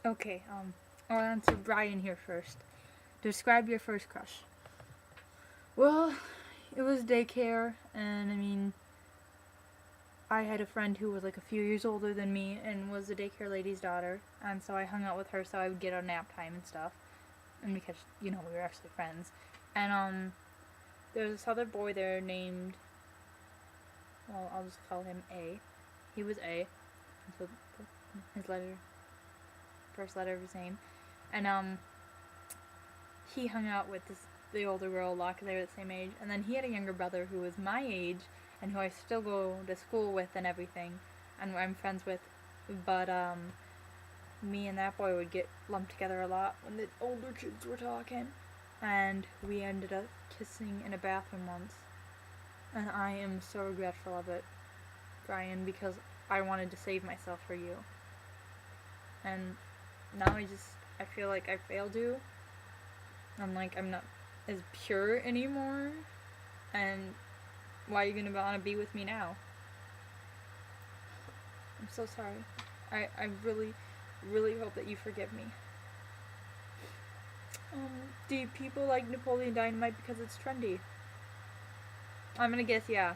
Okay, I'll answer Brian here first. Describe your first crush. Well, it was daycare, and I mean, I had a friend who was like a few years older than me and was the daycare lady's daughter, and so I hung out with her so I would get our nap time and stuff, and because, we were actually friends. And, there was this other boy there named, well, I'll just call him A. He was A, so his first letter of his name. And, he hung out with the older girl a lot because they were the same age. And then he had a younger brother who was my age and who I still go to school with and everything, and I'm friends with. But me and that boy would get lumped together a lot when the older kids were talking, and we ended up kissing in a bathroom once. And I am so regretful of it, Brian, because I wanted to save myself for you. And now I feel like I failed you. I'm like, I'm not as pure anymore. And why are you gonna want to be with me now? I'm so sorry. I really, really hope that you forgive me. Do people like Napoleon Dynamite because it's trendy? I'm gonna guess yeah.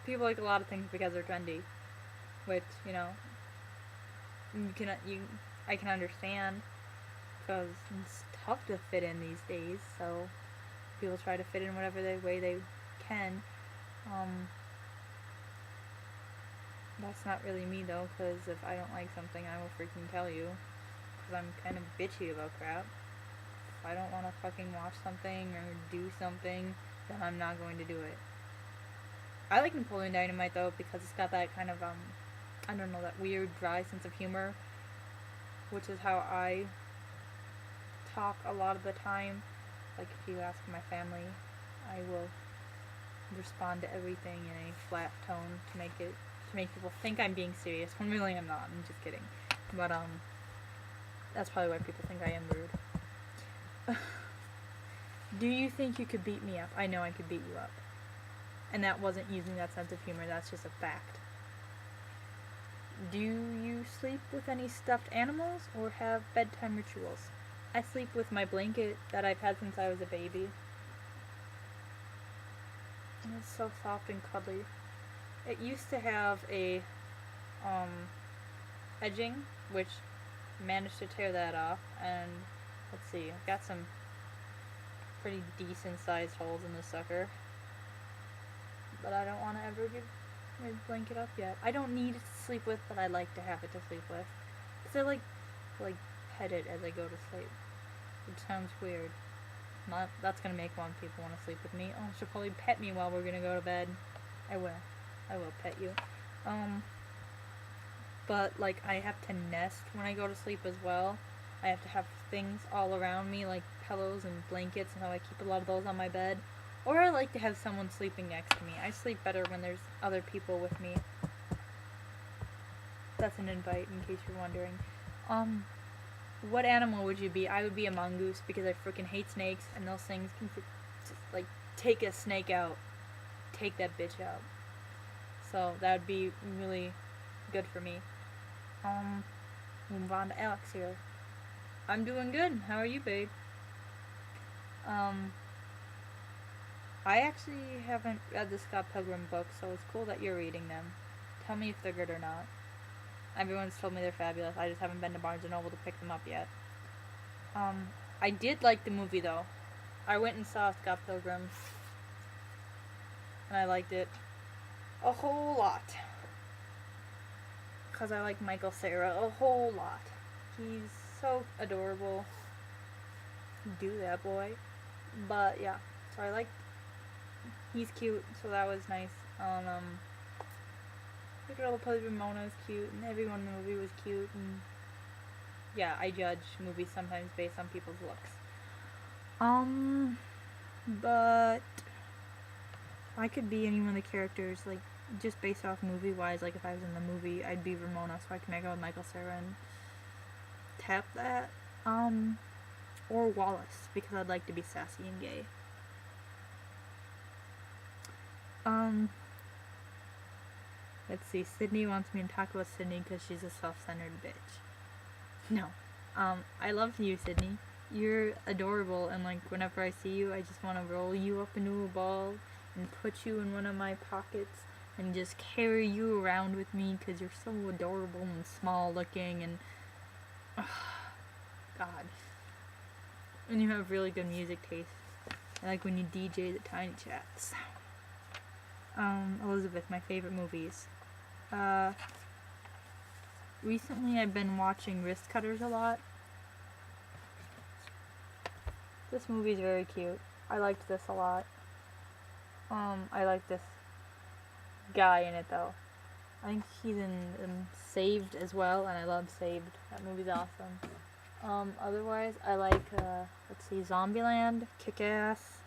People like a lot of things because they're trendy, which I can understand because it's tough to fit in these days. So people try to fit in whatever way they can. That's not really me though, because if I don't like something, I will freaking tell you. Because I'm kind of bitchy about crap. If I don't want to fucking watch something or do something, then I'm not going to do it. I like Napoleon Dynamite though because it's got that kind of I don't know, that weird dry sense of humor, which is how I talk a lot of the time. Like if you ask my family, I will respond to everything in a flat tone to make people think I'm being serious when really I'm not. I'm just kidding. But that's probably why people think I am rude. Do you think you could beat me up? I know I could beat you up. And that wasn't using that sense of humor, that's just a fact. Do you sleep with any stuffed animals or have bedtime rituals? I sleep with my blanket that I've had since I was a baby. And it's so soft and cuddly. It used to have a edging, which managed to tear that off, and let's see, I've got some pretty decent sized holes in this sucker. But I don't want to ever give my blanket up yet. I don't need it to sleep with, but I like to have it to sleep with. Because I like pet it as I go to sleep. Which sounds weird. That's gonna make one people want to sleep with me. Oh, she'll probably pet me while we're gonna go to bed. I will pet you. But like I have to nest when I go to sleep as well. I have to have things all around me like pillows and blankets, and so I keep a lot of those on my bed. Or I like to have someone sleeping next to me. I sleep better when there's other people with me. That's an invite in case you're wondering. What animal would you be? I would be a mongoose because I freaking hate snakes, and those things can like take a snake out, take that bitch out. So that would be really good for me. Move on to Alex here. I'm doing good. How are you, babe? I actually haven't read the Scott Pilgrim books, so it's cool that you're reading them. Tell me if they're good or not. Everyone's told me they're fabulous. I just haven't been to Barnes & Noble to pick them up yet. I did like the movie, though. I went and saw Scott Pilgrim, and I liked it a whole lot. Because I like Michael Cera a whole lot. He's so adorable. Do that, boy. But, yeah. So I liked... He's cute, so that was nice. Girl that plays Ramona is cute, and everyone in the movie was cute, and yeah, I judge movies sometimes based on people's looks. But I could be any one of the characters, like, just based off movie-wise, like, if I was in the movie, I'd be Ramona, so I can make out with Michael Cera and tap that. Or Wallace, because I'd like to be sassy and gay. Let's see, Sydney wants me to talk about Sydney because she's a self-centered bitch. No. I love you, Sydney. You're adorable, and like whenever I see you, I just want to roll you up into a ball and put you in one of my pockets and just carry you around with me because you're so adorable and small looking and God. And you have really good music taste. I like when you DJ the Tiny Chats. Elizabeth, my favorite movies. Recently I've been watching Wrist Cutters a lot. This movie's very cute. I liked this a lot. I like this guy in it though. I think he's in Saved as well, and I love Saved. That movie's awesome. Otherwise, I like, let's see, Zombieland, Kick-Ass.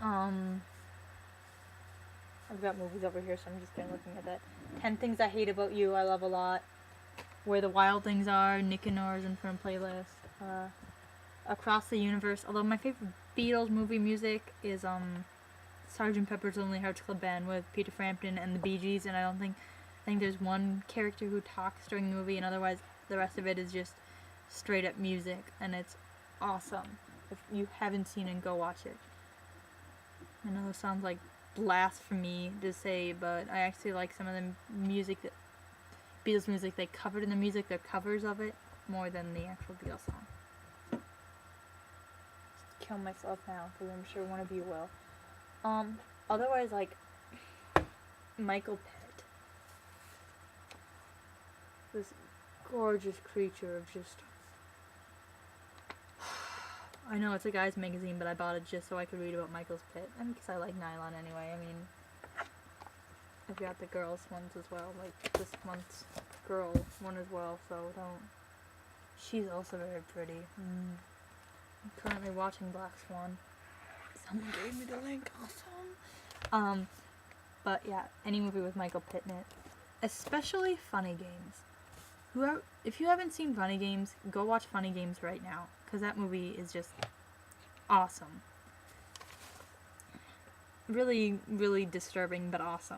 I've got movies over here, so I'm just kind of looking at that. 10 Things I Hate About You, I love a lot. Where the Wild Things Are, Nick and Nora's in front playlist. Across the Universe, although my favorite Beatles movie music is, Sgt. Pepper's Lonely Hearts Club Band with Peter Frampton and the Bee Gees, and I think there's one character who talks during the movie, and otherwise the rest of it is just straight up music, and it's awesome. If you haven't seen it, go watch it. I know this sounds like blasphemy to say, but I actually like some of the music that Beatles music they covered in the music, their covers of it, more than the actual Beatles song. Just kill myself now, because I'm sure one of you will. Otherwise, like, Michael Pitt. This gorgeous creature of just... I know it's a guy's magazine, but I bought it just so I could read about Michael Pitt. And because I like nylon anyway. I mean, I've got the girls' ones as well, like this month's girl one as well, so don't... She's also very pretty. I'm currently watching Black Swan. Someone gave me the link, awesome. But yeah, any movie with Michael Pitt in it. Especially Funny Games. If you haven't seen Funny Games, go watch Funny Games right now. Because that movie is just awesome. Really, really disturbing, but awesome.